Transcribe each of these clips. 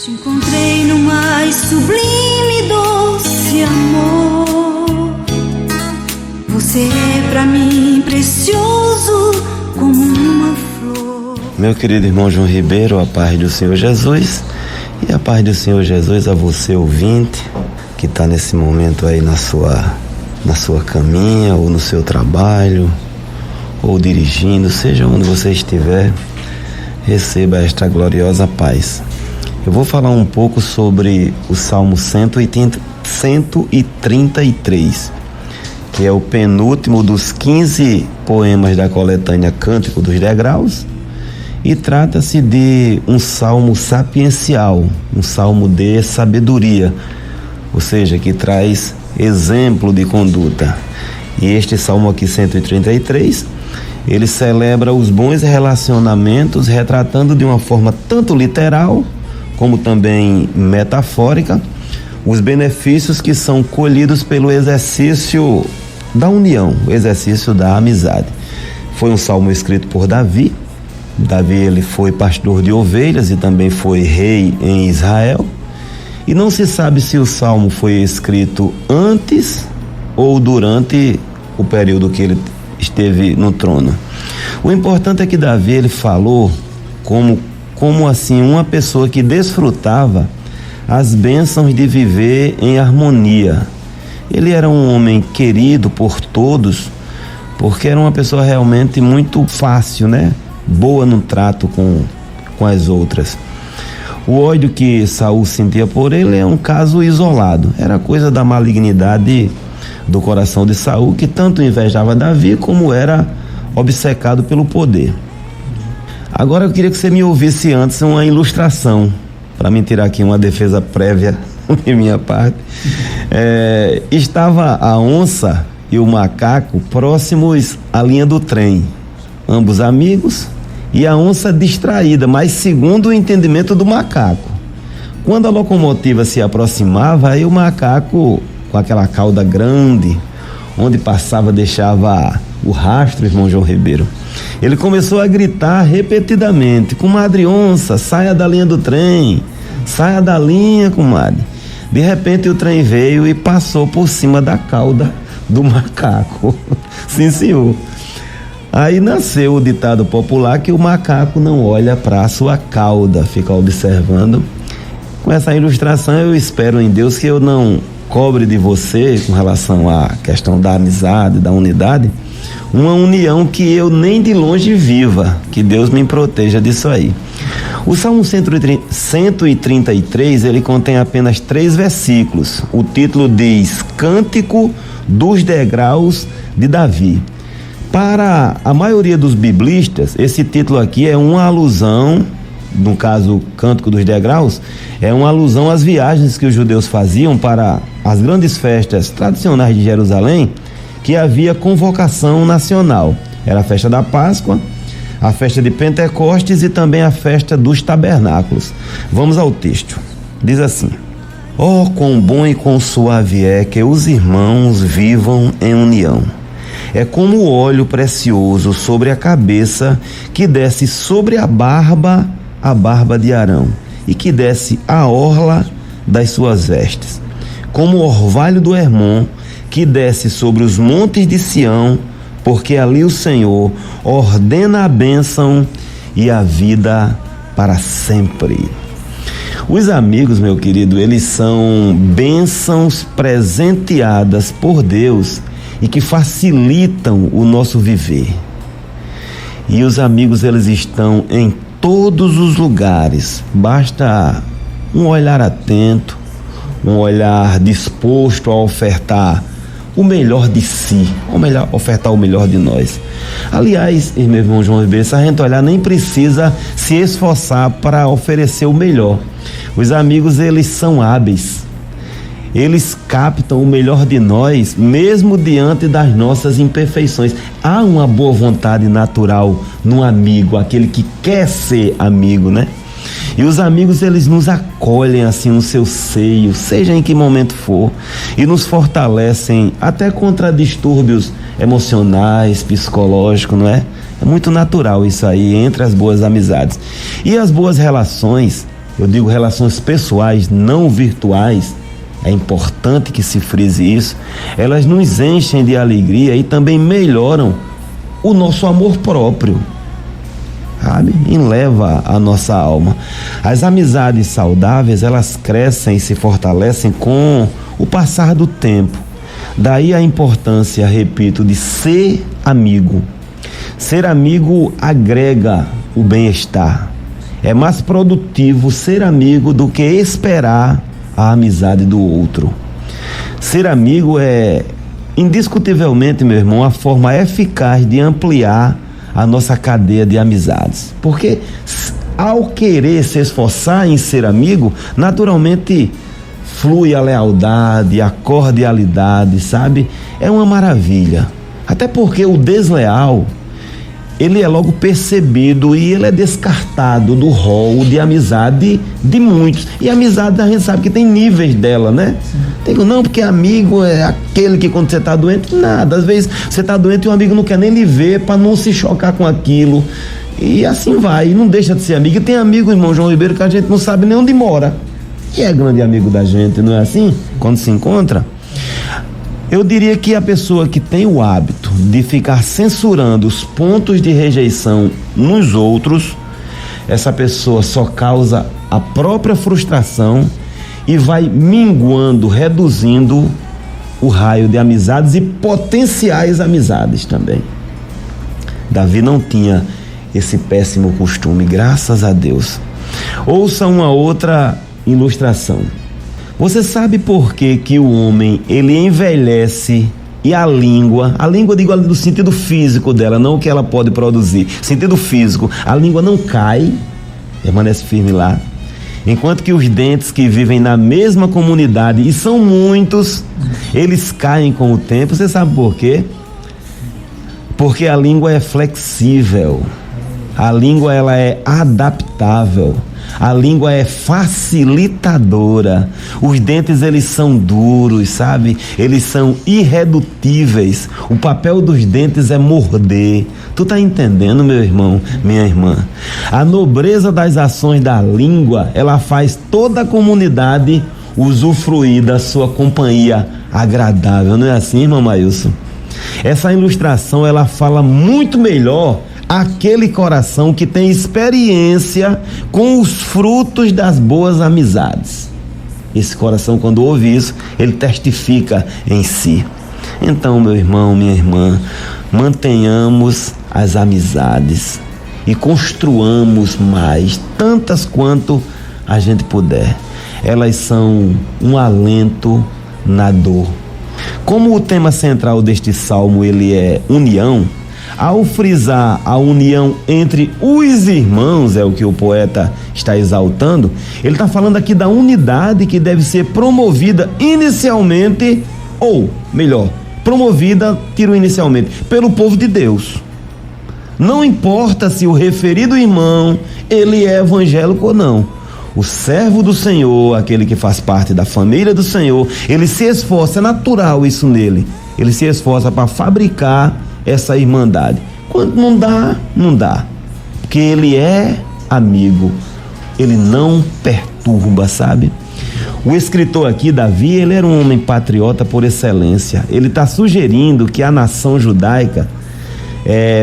Te encontrei no mais sublime e doce amor. Você é pra mim precioso como uma flor. Meu querido irmão João Ribeiro, a paz do Senhor Jesus e a paz do Senhor Jesus a você, ouvinte, que está nesse momento aí na sua caminha ou no seu trabalho ou dirigindo, seja onde você estiver, receba esta gloriosa paz. Eu vou falar um pouco sobre o Salmo 133, que é o penúltimo dos 15 poemas da coletânea Cântico dos Degraus, e trata-se de um salmo sapiencial, um salmo de sabedoria, ou seja, que traz exemplo de conduta. E este salmo aqui, 133, ele celebra os bons relacionamentos, retratando de uma forma tanto literal como também metafórica, os benefícios que são colhidos pelo exercício da união, o exercício da amizade. Foi um salmo escrito por Davi. Davi, ele foi pastor de ovelhas e também foi rei em Israel. E não se sabe se o salmo foi escrito antes ou durante o período que ele esteve no trono. O importante é que Davi, ele falou como assim uma pessoa que desfrutava as bênçãos de viver em harmonia. Ele era um homem querido por todos, porque era uma pessoa realmente muito fácil, né? Boa no trato com as outras. O ódio que Saul sentia por ele é um caso isolado. Era coisa da malignidade do coração de Saul, que tanto invejava Davi como era obcecado pelo poder. Agora eu queria que você me ouvisse antes uma ilustração, para me tirar aqui uma defesa prévia de minha parte. Estava a onça e o macaco próximos à linha do trem, ambos amigos, e a onça distraída, mas segundo o entendimento do macaco. Quando a locomotiva se aproximava, aí o macaco, com aquela cauda grande, onde passava deixava o rastro, irmão João Ribeiro, ele começou a gritar repetidamente: comadre onça, saia da linha do trem, saia da linha, comadre. De repente o trem veio e passou por cima da cauda do macaco. Sim, senhor. Aí nasceu o ditado popular que o macaco não olha para a sua cauda, fica observando. Com essa ilustração eu espero em Deus que eu não cobre de você, com relação à questão da amizade, da unidade, uma união que eu nem de longe viva, que Deus me proteja disso aí. O Salmo 133, ele contém apenas 3 versículos. O título diz Cântico dos Degraus de Davi. Para a maioria dos biblistas, esse título aqui é uma alusão, no caso Cântico dos Degraus, é uma alusão às viagens que os judeus faziam para as grandes festas tradicionais de Jerusalém, que havia convocação nacional. Era a festa da Páscoa, a festa de Pentecostes e também a festa dos tabernáculos. Vamos ao texto. Diz assim: Oh, quão bom e quão suave é que os irmãos vivam em união. É como o óleo precioso sobre a cabeça, que desce sobre a barba de Arão, e que desce a orla das suas vestes. Como o orvalho do Hermon, que desce sobre os montes de Sião, porque ali o Senhor ordena a bênção e a vida para sempre. Os amigos, meu querido, eles são bênçãos presenteadas por Deus e que facilitam o nosso viver. E os amigos, eles estão em todos os lugares. Basta um olhar atento, um olhar disposto a ofertar o melhor de si, ofertar o melhor de nós. Aliás, meu irmão João Ribeiro, se a gente olhar, nem precisa se esforçar para oferecer o melhor. Os amigos, eles são hábeis. Eles captam o melhor de nós, mesmo diante das nossas imperfeições. Há uma boa vontade natural no amigo, aquele que quer ser amigo, né? E os amigos, eles nos acolhem assim no seu seio, seja em que momento for, e nos fortalecem até contra distúrbios emocionais, psicológicos, não é? É muito natural isso aí entre as boas amizades. E as boas relações, eu digo relações pessoais, não virtuais, é importante que se frise isso, elas nos enchem de alegria e também melhoram o nosso amor próprio, sabe? Eleva a nossa alma. As amizades saudáveis, elas crescem e se fortalecem com o passar do tempo. Daí a importância, repito, de ser amigo. Ser amigo agrega o bem-estar. É mais produtivo ser amigo do que esperar a amizade do outro. Ser amigo é, indiscutivelmente, meu irmão, a forma eficaz de ampliar a nossa cadeia de amizades. Porque ao querer se esforçar em ser amigo, naturalmente flui a lealdade, a cordialidade, sabe? É uma maravilha. Até porque o desleal, ele é logo percebido e ele é descartado do rol de amizade de muitos. E a amizade a gente sabe que tem níveis dela, né? Não, porque amigo é aquele que quando você está doente, nada. Às vezes você está doente e o amigo não quer nem lhe ver para não se chocar com aquilo. E assim vai, e não deixa de ser amigo. E tem amigo, irmão João Ribeiro, que a gente não sabe nem onde mora. E é grande amigo da gente, não é assim? Quando se encontra. Eu diria que a pessoa que tem o hábito de ficar censurando os pontos de rejeição nos outros, essa pessoa só causa a própria frustração e vai minguando, reduzindo o raio de amizades e potenciais amizades também. Davi não tinha esse péssimo costume, graças a Deus. Ouça uma outra ilustração. Você sabe por que o homem, ele envelhece e a língua digo no sentido físico dela, não o que ela pode produzir, sentido físico, a língua não cai, permanece firme lá, enquanto que os dentes que vivem na mesma comunidade, e são muitos, eles caem com o tempo. Você sabe por quê? Porque a língua é flexível, a língua ela é adaptável, a língua é facilitadora. Os dentes, eles são duros, sabe? Eles são irredutíveis. O papel dos dentes é morder. Tu tá entendendo, meu irmão, minha irmã? A nobreza das ações da língua, ela faz toda a comunidade usufruir da sua companhia agradável. Não é assim, irmão Maílson? Essa ilustração, ela fala muito melhor aquele coração que tem experiência com os frutos das boas amizades. Esse coração, quando ouve isso, ele testifica em si. Então, meu irmão, minha irmã, mantenhamos as amizades e construamos mais, tantas quanto a gente puder. Elas são um alento na dor. Como o tema central deste salmo, ele é união, ao frisar a união entre os irmãos, é o que o poeta está exaltando, ele está falando aqui da unidade que deve ser promovida inicialmente, ou melhor, promovida, tiro inicialmente, pelo povo de Deus. Não importa se o referido irmão, ele é evangélico ou não. O servo do Senhor, aquele que faz parte da família do Senhor, ele se esforça, é natural isso nele, ele se esforça para fabricar essa irmandade. Quando não dá, não dá, porque ele é amigo, ele não perturba, sabe? O escritor aqui, Davi, ele era um homem patriota por excelência. Ele está sugerindo que a nação judaica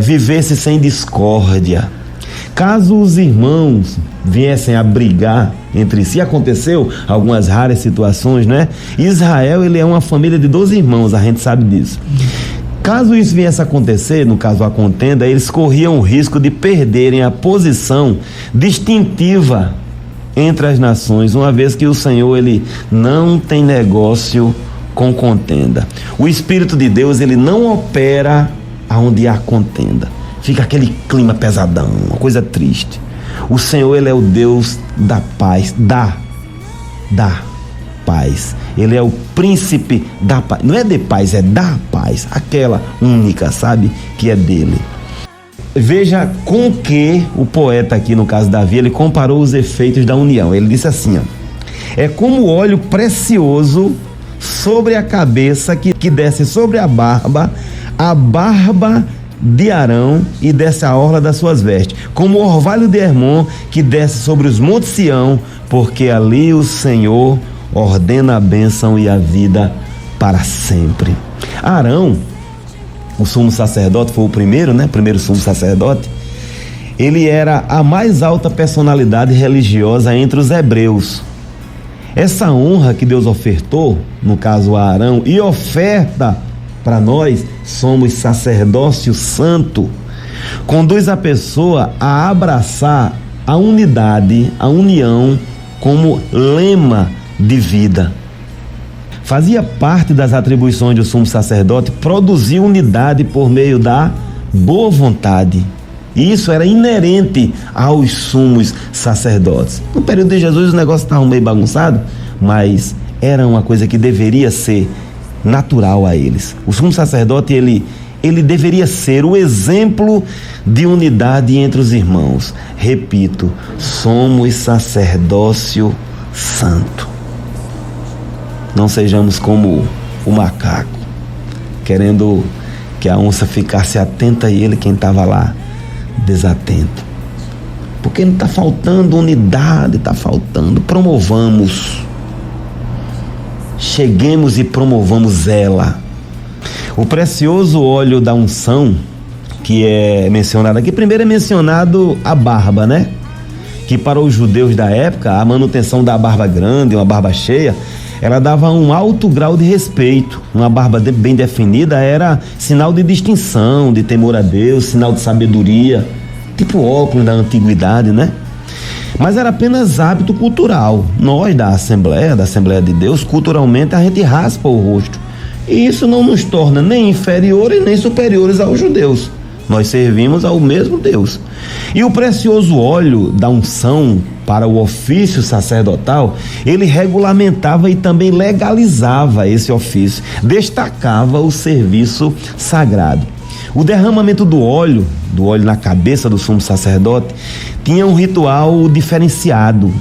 vivesse sem discórdia. Caso os irmãos viessem a brigar entre si, aconteceu algumas raras situações, né? Israel, ele é uma família de 12 irmãos, a gente sabe disso. Caso isso viesse a acontecer, no caso a contenda, eles corriam o risco de perderem a posição distintiva entre as nações, uma vez que o Senhor, ele não tem negócio com contenda. O Espírito de Deus, ele não opera onde há contenda. Fica aquele clima pesadão, uma coisa triste. O Senhor, ele é o Deus da paz, da paz. Ele é o príncipe da paz. Não é de paz, é da paz. Aquela única, sabe? Que é dele. Veja com que o poeta aqui, no caso Davi, ele comparou os efeitos da união. Ele disse assim, ó: é como óleo precioso sobre a cabeça que desce sobre a barba de Arão e desce a orla das suas vestes, como o orvalho de Hermon que desce sobre os montes Sião, porque ali o Senhor ordena a bênção e a vida para sempre. Arão, o sumo sacerdote, foi o primeiro, né? Primeiro sumo sacerdote. Ele era a mais alta personalidade religiosa entre os hebreus. Essa honra que Deus ofertou, no caso a Arão, e oferta para nós, somos sacerdócio santo, conduz a pessoa a abraçar a unidade, a união, como lema de vida. Fazia parte das atribuições do sumo sacerdote produzir unidade por meio da boa vontade. E isso era inerente aos sumos sacerdotes. No período de Jesus o negócio estava meio bagunçado, mas era uma coisa que deveria ser natural a eles. O sumo sacerdote, ele deveria ser o exemplo de unidade entre os irmãos. Repito, somos sacerdócio santo. Não sejamos como o macaco, querendo que a onça ficasse atenta e ele, quem estava lá, desatento. Porque não está faltando unidade, está faltando. Promovamos. Cheguemos e promovamos ela. O precioso óleo da unção, que é mencionado aqui, primeiro é mencionado a barba, né? Que para os judeus da época, a manutenção da barba grande, uma barba cheia, ela dava um alto grau de respeito. Uma barba bem definida era sinal de distinção, de temor a Deus, sinal de sabedoria, tipo óculos da antiguidade, né? Mas era apenas hábito cultural. Nós da Assembleia de Deus, culturalmente a gente raspa o rosto. E isso não nos torna nem inferiores nem superiores aos judeus. Nós servimos ao mesmo Deus. E o precioso óleo da unção para o ofício sacerdotal, ele regulamentava e também legalizava esse ofício, destacava o serviço sagrado. O derramamento do óleo na cabeça do sumo sacerdote, tinha um ritual diferenciado,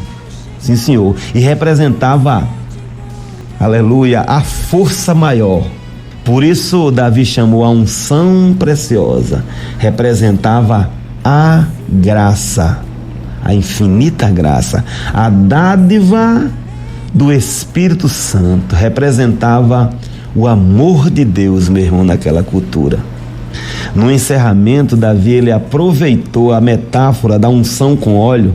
sim senhor, e representava, aleluia, a força maior. Por isso Davi chamou a unção preciosa, representava a graça, a infinita graça, a dádiva do Espírito Santo, representava o amor de Deus, meu irmão, naquela cultura. No encerramento, Davi, ele aproveitou a metáfora da unção com óleo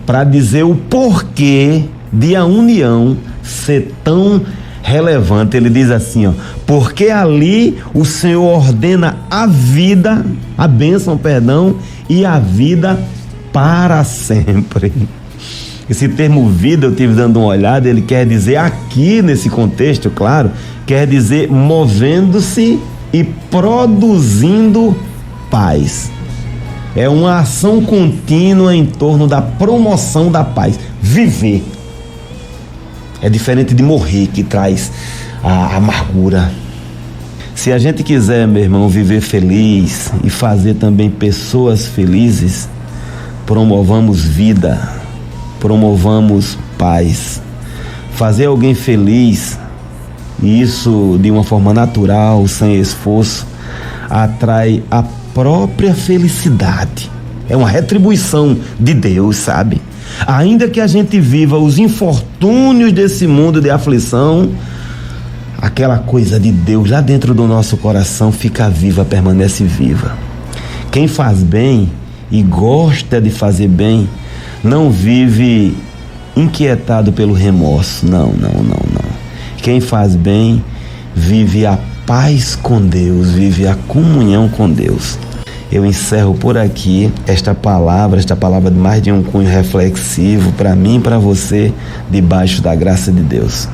para dizer o porquê de a união ser tão relevante. Ele diz assim, ó: porque ali o Senhor ordena a vida, a bênção, e a vida para sempre. Esse termo vida, eu tive dando uma olhada, ele quer dizer aqui nesse contexto, claro, quer dizer movendo-se e produzindo paz. É uma ação contínua em torno da promoção da paz. Viver é diferente de morrer, que traz a amargura. Se a gente quiser, meu irmão, viver feliz e fazer também pessoas felizes, promovamos vida, promovamos paz. Fazer alguém feliz, e isso de uma forma natural, sem esforço, atrai a própria felicidade. É uma retribuição de Deus, sabe? Ainda que a gente viva os infortúnios desse mundo de aflição, aquela coisa de Deus lá dentro do nosso coração fica viva, permanece viva. Quem faz bem e gosta de fazer bem, não vive inquietado pelo remorso. Não. Quem faz bem vive a paz com Deus, vive a comunhão com Deus. Eu encerro por aqui esta palavra de mais de um cunho reflexivo para mim e para você, debaixo da graça de Deus.